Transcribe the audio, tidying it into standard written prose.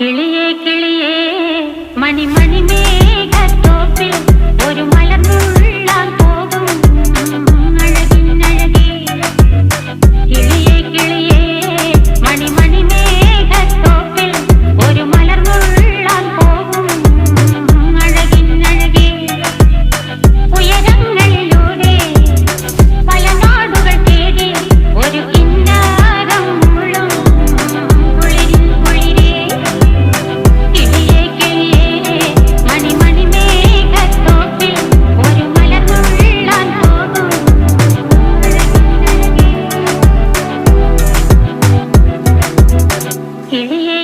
കിളിയേ കിളിയേ മണിമണി മേഘത്തോപ്പിൽ ഒരു മലർന്നുള്ളാൻ പോകും അഴകിനഴകേ. കിളിയേ കിളിയേ മണിമണി മേഘത്തോപ്പിൽ ഒരു മലർന്നുള്ളാൻ പോകും അഴകിനഴകേ. ഉയരങ്ങളിലൂടെ പല നാടുകൾ തേടി ഒരു കിന്നാരം മുഴും കുളിരിൻ കുളിരേ. കിളിയേ കിളിയേ മണിമണി മേഘത്തോപ്പിൽ ഒരു മലർന്നുള്ളാൻ പോകും അഴകിനഴകേ. കിളിയേ